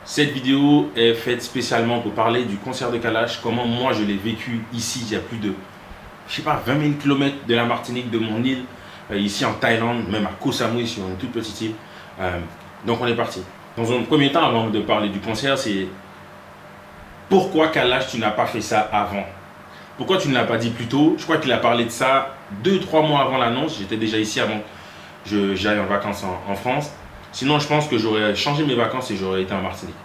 Cette vidéo est faite spécialement pour parler du concert de Kalash, comment moi je l'ai vécu ici, il y a plus de, je sais pas, 20 000 km de la Martinique, de mon île, ici en Thaïlande, même à Koh Samui sur une toute petite île. Donc on est parti. Dans un premier temps, avant de parler du concert, c'est pourquoi Kalash tu n'as pas fait ça avant? Pourquoi tu ne l'as pas dit plus tôt? Je crois qu'il a parlé de ça 2-3 mois avant l'annonce. J'étais déjà ici avant que j'aille en vacances en France. Sinon, je pense que j'aurais changé mes vacances et j'aurais été en Martinique.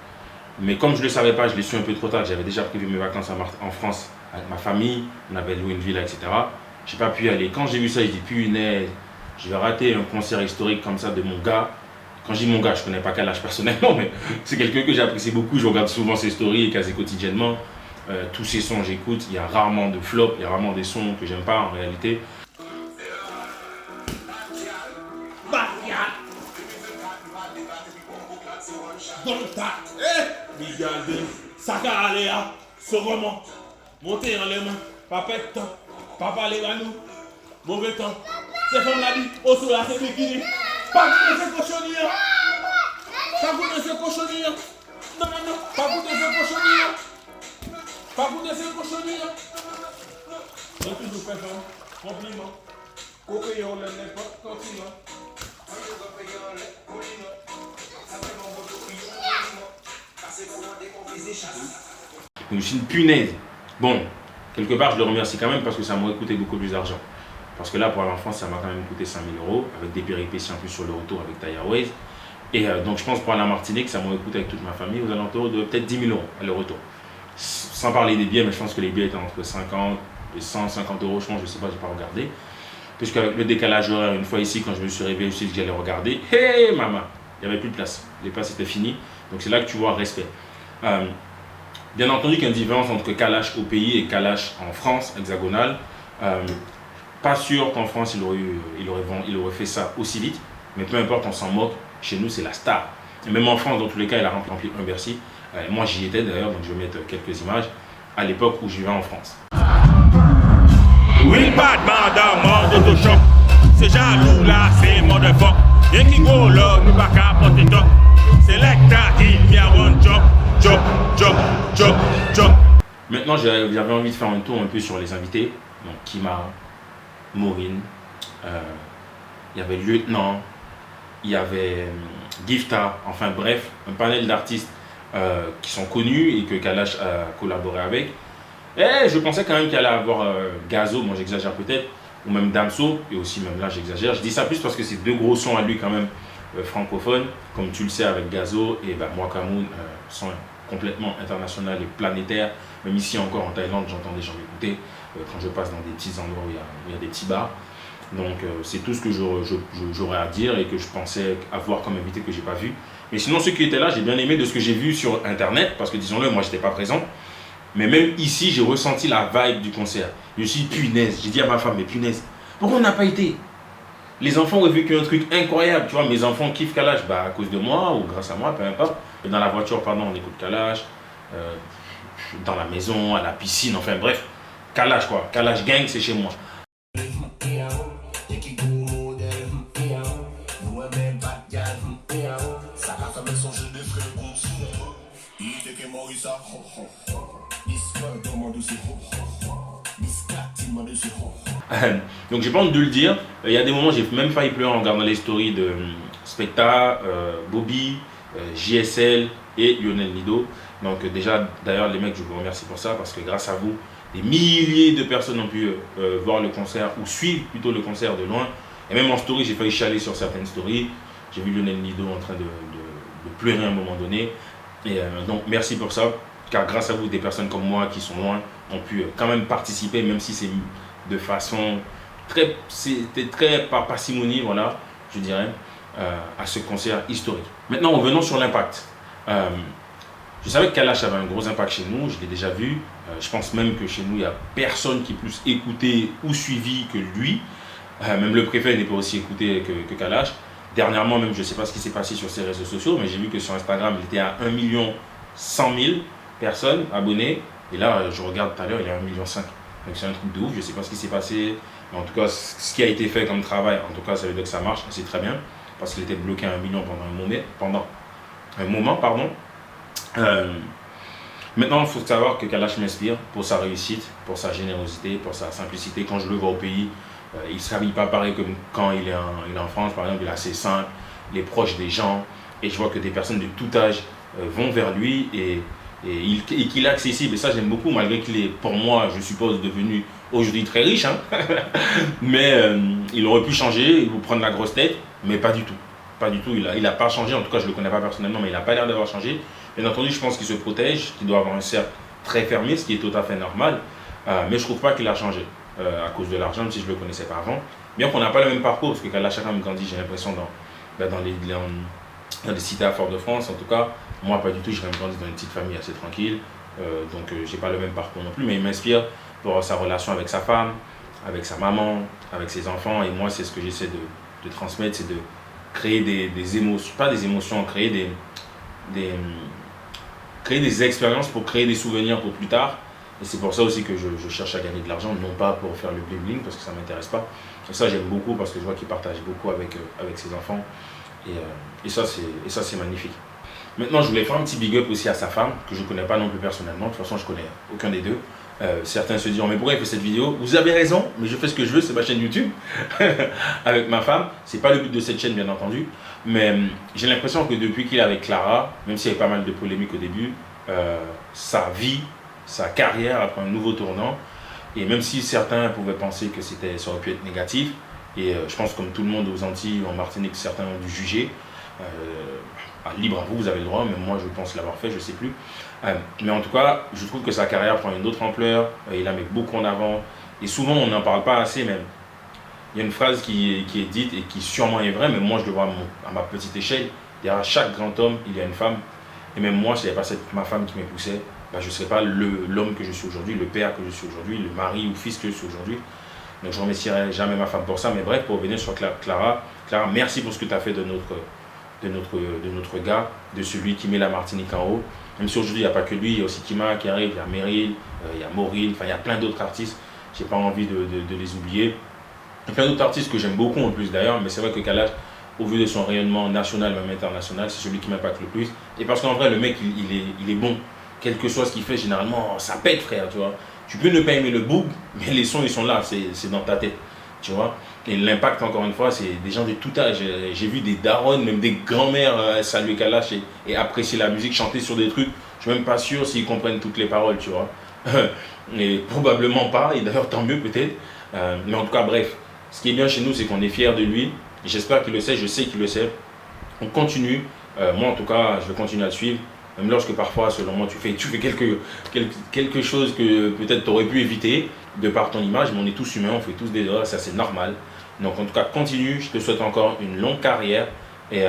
Mais comme je ne le savais pas, je l'ai su un peu trop tard. J'avais déjà prévu mes vacances en France avec ma famille. On avait loué une villa, etc. Je n'ai pas pu y aller. Quand j'ai vu ça, je dis punaise, je vais rater un concert historique comme ça de mon gars. Quand je dis mon gars, je ne connais pas Kalash personnellement, mais c'est quelqu'un que j'apprécie beaucoup. Je regarde souvent ses stories quasi quotidiennement. Tous ses sons, j'écoute. Il y a rarement de flop, il y a rarement des sons que j'aime pas en réalité. Regardez, ça va aller à ce roman. Montez en les mains, papa de temps, papa les nous, mauvais temps. C'est comme la vie, au sol là, c'est bikini. Pas goûter ce cochonnier. Pas goûter ce cochonnier. Non, non, non, pas goûter ce cochonnier. Pas goûter ce cochonnier. Donc toujours fait ça, compliment. Coquille, on l'aime pas, continue. Donc je suis une punaise. Bon, quelque part je le remercie quand même parce que ça m'aurait coûté beaucoup plus d'argent. Parce que là pour aller en France ça m'a quand même coûté 5 000 € avec des péripéties en plus sur le retour avec Thai Airways. Et donc je pense pour aller en Martinique ça m'aurait coûté avec toute ma famille aux alentours de peut-être 10 000 € aller-retour. Sans parler des billets, mais je pense que les billets étaient entre 50 et 150 €, je pense, je sais pas, j'ai pas regardé. Puisque avec le décalage horaire, une fois ici, quand je me suis réveillé aussi, que j'allais regarder, hey maman, il n'y avait plus de place. Les places étaient finies. Donc c'est là que tu vois respect. Bien entendu qu'il y a une différence entre Kalash au pays et Kalash en France, hexagonale. Pas sûr qu'en France, il aurait fait ça aussi vite. Mais peu importe, on s'en moque. Chez nous, c'est la star. Et même en France, dans tous les cas, il a rempli un Bercy. Moi, j'y étais d'ailleurs, donc je vais mettre quelques images à l'époque où je vivais en France. Oui, Batman dans mort d'autochoc. C'est jaloux là, c'est mort de fuck. Y'a qui go là, nous pas qu'à porter top. C'est lecta, il y a one job, job, job, job, job. Maintenant, j'avais envie de faire un tour un peu sur les invités. Donc, Kima, Maureen, il y avait Lieutenant, il y avait Gifta, enfin bref, un panel d'artistes qui sont connus et que Kalash a collaboré avec. Et je pensais quand même qu'il allait avoir Gazo, moi j'exagère peut-être, ou même Damso, et aussi même là j'exagère. Je dis ça plus parce que c'est deux gros sons à lui quand même francophones, comme tu le sais avec Gazo et Mwakamoon, sont complètement international et planétaire. Même ici encore en Thaïlande, j'entends des gens m'écouter quand je passe dans des petits endroits où il y a des petits bars. Donc c'est tout ce que j'aurais à dire et que je pensais avoir comme invité que j'ai pas vu. Mais sinon ceux qui étaient là, j'ai bien aimé de ce que j'ai vu sur internet, parce que disons-le, moi j'étais pas présent. Mais même ici, j'ai ressenti la vibe du concert. Je suis punaise. J'ai dit à ma femme, mais punaise, pourquoi on n'a pas été? Les enfants ont vécu un truc incroyable. Tu vois, mes enfants kiffent Kalash à cause de moi ou grâce à moi, peu importe. Dans la voiture, pardon, on écoute Kalash. Dans la maison, à la piscine, enfin bref. Kalash quoi. Kalash gang, c'est chez moi. Donc j'ai pas honte de le dire, il y a des moments j'ai même failli pleurer en regardant les stories de Specta, Bobby, JSL et Lionel Nido. Donc déjà d'ailleurs les mecs je vous remercie pour ça parce que grâce à vous des milliers de personnes ont pu voir le concert ou suivre plutôt le concert de loin. Et même en story j'ai failli chialer sur certaines stories. J'ai vu Lionel Nido en train de pleurer à un moment donné. Et donc merci pour ça, car grâce à vous des personnes comme moi qui sont loin ont pu quand même participer, même si c'est de façon c'était très par parcimonie, voilà, je dirais, à ce concert historique. Maintenant, revenons sur l'impact. Je savais que Kalash avait un gros impact chez nous, je l'ai déjà vu. Je pense même que chez nous, il n'y a personne qui est plus écouté ou suivi que lui. Même le préfet n'est pas aussi écouté que Kalash. Dernièrement, même, je ne sais pas ce qui s'est passé sur ses réseaux sociaux, mais j'ai vu que sur Instagram, il était à 1 100 000 personnes abonnées. Et là, je regarde tout à l'heure, il est à 1,5 million. Donc c'est un truc de ouf, je ne sais pas ce qui s'est passé. Mais en tout cas, ce qui a été fait comme travail, en tout cas, ça veut dire que ça marche, c'est très bien. Parce qu'il était bloqué à 1 million pendant un moment, pardon. Maintenant, il faut savoir que Kalash m'inspire pour sa réussite, pour sa générosité, pour sa simplicité. Quand je le vois au pays, il ne s'habille pas pareil comme quand il est en France, par exemple. Il est assez simple, il est proche des gens. Et je vois que des personnes de tout âge vont vers lui et qu'il est accessible. Et ça, j'aime beaucoup, malgré qu'il est, pour moi, je suppose, devenu aujourd'hui très riche. Hein. Mais il aurait pu changer, vous prendre la grosse tête, mais pas du tout. Pas du tout, il n'a pas changé. En tout cas, je ne le connais pas personnellement, mais il n'a pas l'air d'avoir changé. Bien entendu, je pense qu'il se protège, qu'il doit avoir un cercle très fermé, ce qui est tout à fait normal. Mais je ne trouve pas qu'il a changé à cause de l'argent, même si je ne le connaissais pas avant. Bien qu'on n'a pas le même parcours, parce que Kalash a grandi, j'ai l'impression, dans des cités à Fort-de-France. En tout cas, moi, pas du tout. J'ai grandi dans une petite famille assez tranquille. Donc, je n'ai pas le même parcours non plus. Mais il m'inspire pour sa relation avec sa femme, avec sa maman, avec ses enfants. Et moi, c'est ce que j'essaie de transmettre, c'est de créer des émotions, pas des émotions, créer des expériences pour créer des souvenirs pour plus tard. Et c'est pour ça aussi que je cherche à gagner de l'argent, non pas pour faire le bling bling, parce que ça ne m'intéresse pas. Et ça, j'aime beaucoup parce que je vois qu'il partage beaucoup avec ses enfants. Et ça, c'est magnifique. Maintenant, je voulais faire un petit big up aussi à sa femme, que je ne connais pas non plus personnellement. De toute façon, je ne connais aucun des deux. Certains se diront, mais pourquoi il fait cette vidéo? Vous avez raison, mais je fais ce que je veux, c'est ma chaîne YouTube. Avec ma femme. Ce n'est pas le but de cette chaîne, bien entendu. Mais j'ai l'impression que depuis qu'il est avec Clara, même s'il y avait pas mal de polémiques au début, sa vie, sa carrière a pris un nouveau tournant. Et même si certains pouvaient penser que ça aurait pu être négatif, et je pense comme tout le monde aux Antilles, en Martinique, certains ont dû juger. Libre à vous, vous avez le droit, mais moi je pense l'avoir fait, je ne sais plus. Mais en tout cas, je trouve que sa carrière prend une autre ampleur, il la met beaucoup en avant. Et souvent, on n'en parle pas assez même. Il y a une phrase qui est dite et qui sûrement est vraie, mais moi je le vois à ma petite échelle. Derrière chaque grand homme, il y a une femme. Et même moi, si il n'y avait pas ma femme qui m'époussait, je ne serais pas l'homme que je suis aujourd'hui, le père que je suis aujourd'hui, le mari ou fils que je suis aujourd'hui. Donc je ne remercierai jamais ma femme pour ça. Mais bref, pour revenir sur Clara, merci pour ce que tu as fait de notre gars, de celui qui met la Martinique en haut. Même si aujourd'hui il n'y a pas que lui, il y a aussi Kima qui arrive, il y a Meryl, il y a Maureen, il y a plein d'autres artistes. Je n'ai pas envie de les oublier. Il y a plein d'autres artistes que j'aime beaucoup en plus d'ailleurs, mais c'est vrai que Kalash, au vu de son rayonnement national, même international, c'est celui qui m'impacte le plus. Et parce qu'en vrai, le mec, il est bon. Quel que soit ce qu'il fait, généralement, ça pète, frère, tu vois. Tu peux ne pas aimer le boug, mais les sons, ils sont là, c'est dans ta tête, tu vois. Et l'impact, encore une fois, c'est des gens de tout âge. J'ai vu des darons, même des grands-mères saluer Kalash et apprécier la musique, chanter sur des trucs. Je ne suis même pas sûr s'ils comprennent toutes les paroles, tu vois. Et probablement pas, et d'ailleurs, tant mieux peut-être. Mais en tout cas, bref. Ce qui est bien chez nous, c'est qu'on est fiers de lui. J'espère qu'il le sait, je sais qu'il le sait. On continue. Moi, en tout cas, je vais continuer à le suivre. Même lorsque parfois, selon moi, tu fais quelque chose que peut-être tu aurais pu éviter de par ton image. Mais on est tous humains, on fait tous des erreurs, ça c'est normal. Donc en tout cas, continue. Je te souhaite encore une longue carrière et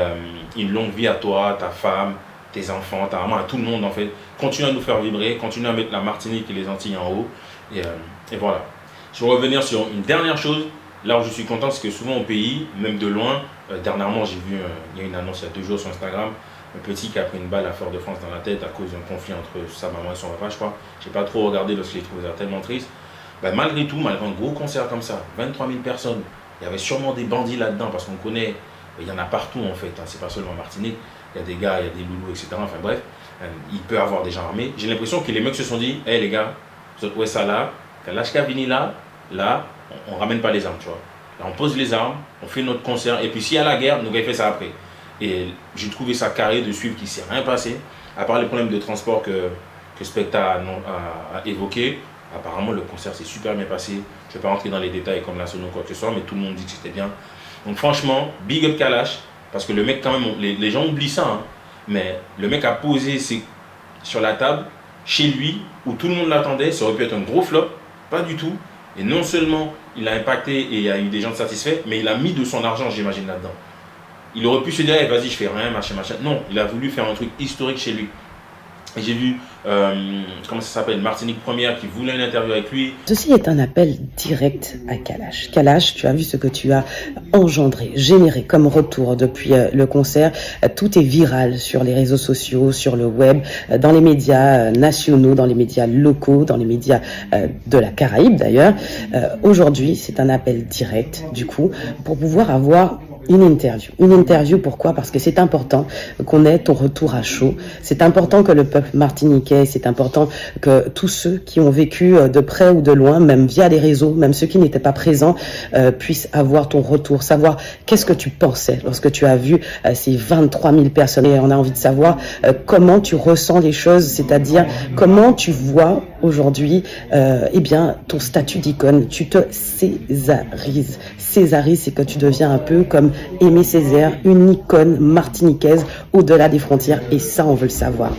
une longue vie à toi, ta femme, tes enfants, ta maman, à tout le monde en fait. Continue à nous faire vibrer, continue à mettre la Martinique et les Antilles en haut. Et voilà. Je vais revenir sur une dernière chose. Là où je suis content, c'est que souvent au pays, même de loin, dernièrement j'ai vu, il y a une annonce il y a 2 jours sur Instagram, un petit qui a pris une balle à Fort-de-France dans la tête à cause d'un conflit entre sa maman et son papa, je crois. Je n'ai pas trop regardé parce que je l'ai trouvé tellement triste. Malgré tout, malgré un gros concert comme ça, 23 000 personnes, il y avait sûrement des bandits là-dedans parce qu'on connaît, il y en a partout en fait, hein, c'est pas seulement en Martinique, il y a des gars, il y a des loulous, etc. Enfin bref, il peut y avoir des gens armés. J'ai l'impression que les mecs se sont dit, hé les gars, vous êtes où ça là, Kalash Vini là, on ramène pas les armes, tu vois. Là, on pose les armes, on fait notre concert, et puis s'il y a la guerre, nous allons faire ça après. Et j'ai trouvé ça carré de suivre qu'il ne s'est rien passé, à part les problèmes de transport que Specta a évoqué. Apparemment, le concert s'est super bien passé. Je ne vais pas rentrer dans les détails comme la sono ou quoi que ce soit, mais tout le monde dit que c'était bien. Donc franchement, big up Kalash, parce que le mec quand même, les gens oublient ça, hein, mais le mec a posé sur la table, chez lui, où tout le monde l'attendait, ça aurait pu être un gros flop, pas du tout. Et non seulement il a impacté et il y a eu des gens satisfaits, mais il a mis de son argent, j'imagine, là-dedans. Il aurait pu se dire, hey, vas-y, je fais rien, machin. Non, il a voulu faire un truc historique chez lui. Et j'ai vu, comment ça s'appelle, Martinique Première qui voulait une interview avec lui. Ceci est un appel direct à Kalash. Kalash, tu as vu ce que tu as engendré, généré comme retour depuis le concert. Tout est viral sur les réseaux sociaux, sur le web, dans les médias nationaux, dans les médias locaux, dans les médias de la Caraïbe d'ailleurs. Aujourd'hui, c'est un appel direct, du coup, pour pouvoir avoir une interview. Une interview, pourquoi? Parce que c'est important qu'on ait ton retour à chaud. C'est important que le peuple martiniquais, c'est important que tous ceux qui ont vécu de près ou de loin, même via les réseaux, même ceux qui n'étaient pas présents, puissent avoir ton retour, savoir qu'est-ce que tu pensais lorsque tu as vu ces 23 000 personnes. Et on a envie de savoir comment tu ressens les choses, c'est-à-dire comment tu vois aujourd'hui eh bien, ton statut d'icône. Tu te césarises. Césarise, c'est que tu deviens un peu comme Aimé Césaire, une icône martiniquaise au-delà des frontières, et ça, on veut le savoir.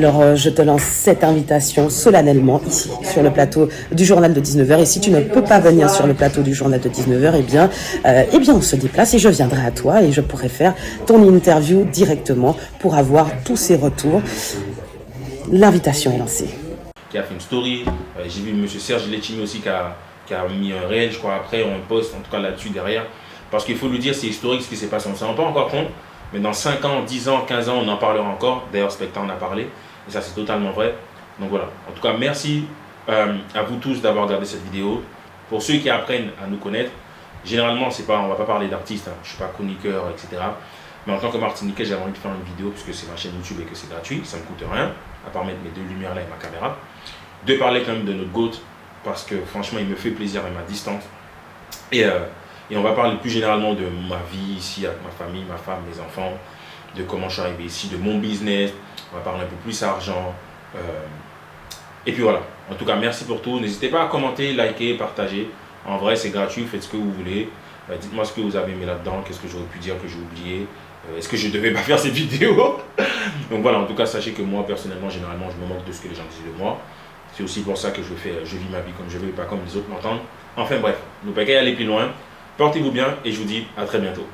Alors, je te lance cette invitation solennellement ici, sur le plateau du journal de 19h. Et si tu ne peux pas venir sur le plateau du journal de 19h, eh bien, on se déplace et je viendrai à toi et je pourrai faire ton interview directement pour avoir tous ces retours. L'invitation est lancée. Qui a fait une story. J'ai vu M. Serge Letchimy aussi qui a mis un réel, je crois, après, un post, en tout cas là-dessus, derrière. Parce qu'il faut le dire, c'est historique ce qui s'est passé. On ne s'en rend pas encore compte, mais dans 5 ans, 10 ans, 15 ans, on en parlera encore. D'ailleurs, Specta en a parlé, et ça, c'est totalement vrai. Donc voilà. En tout cas, merci à vous tous d'avoir regardé cette vidéo. Pour ceux qui apprennent à nous connaître, généralement, on ne va pas parler d'artistes, hein. Je ne suis pas chroniqueur, etc. Mais en tant que Martiniquais, j'avais envie de faire une vidéo, puisque c'est ma chaîne YouTube et que c'est gratuit, ça ne me coûte rien, à part mettre mes 2 lumières là et ma caméra. De parler quand même de notre GOAT, parce que franchement, il me fait plaisir à ma distance. Et on va parler plus généralement de ma vie ici, avec ma famille, ma femme, mes enfants, de comment je suis arrivé ici, de mon business. On va parler un peu plus argent. Et puis voilà. En tout cas, merci pour tout. N'hésitez pas à commenter, liker, partager. En vrai, c'est gratuit, faites ce que vous voulez. Dites-moi ce que vous avez aimé là-dedans, qu'est-ce que j'aurais pu dire que j'ai oublié. Est-ce que je ne devais pas faire cette vidéo? Donc voilà, en tout cas, sachez que moi, personnellement, généralement, je me moque de ce que les gens disent de moi. C'est aussi pour ça que je vis ma vie comme je veux et pas comme les autres m'entendent. Enfin bref, nous ne pouvons pas aller plus loin. Portez-vous bien et je vous dis à très bientôt.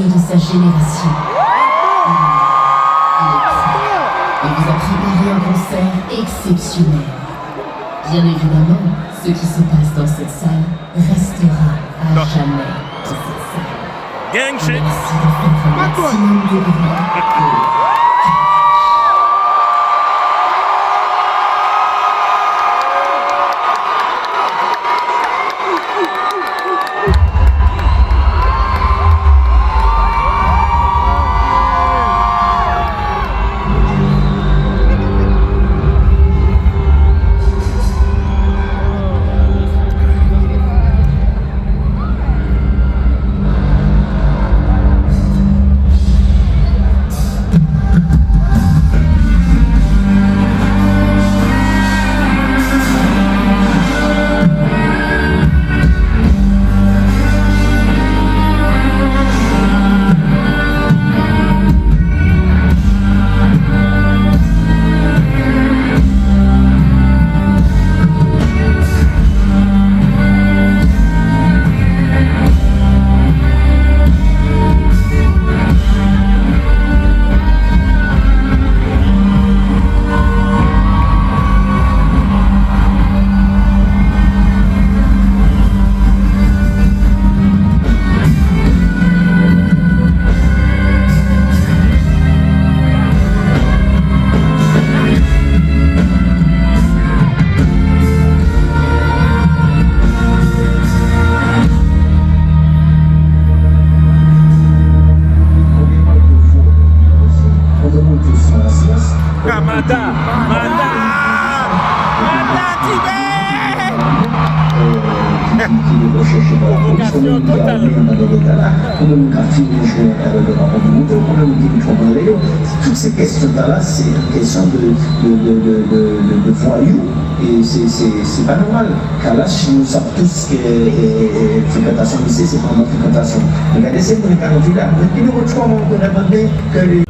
de sa génération. Il vous a préparé un concert exceptionnel. Bien évidemment, Ce qui se passe dans cette salle restera à jamais dans cette salle. Gang shit. Merci de faire un maximum de bruit. Toutes ces questions-là, c'est une question de voyous et c'est pas normal. Car là, nous savons tous que fréquentation lycée, c'est vraiment fréquentation. Regardez, c'est pour les calendriers là. Depuis le retour, on a demandé que les.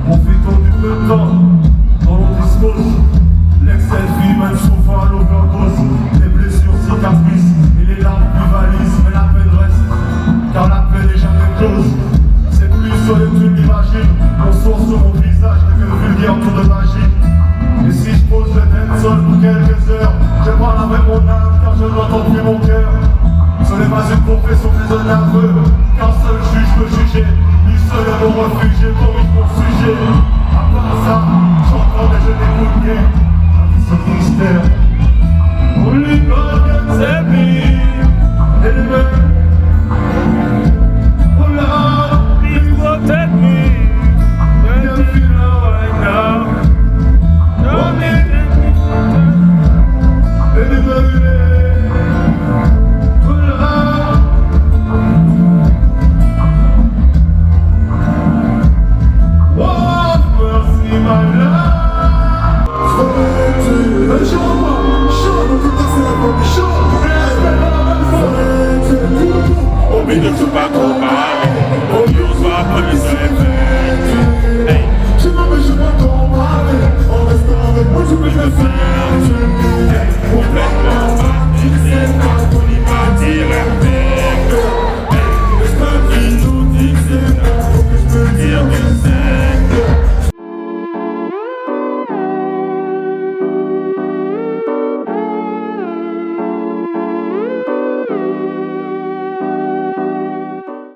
Profitons du peu de temps dont l'on dispose. L'excel-vie mène souvent à l'overdose. Les blessures cicatrisent et les larmes plus valisent. Mais la peine reste, car la peine n'est jamais close. C'est plus solide que tu l'imagines. On sort sur mon visage de quel vulgaire tour de magie. Et si je pose le dancehall pour quelques heures, je parle avec mon âme car je n'entends plus mon cœur. Ce n'est pas une confession mais un aveu, car seul juge peut juger, ni seul est mon refuge et corrige mon sujet. À part ça, j'entends mais je n'écoute rien. La vie c'est mystère.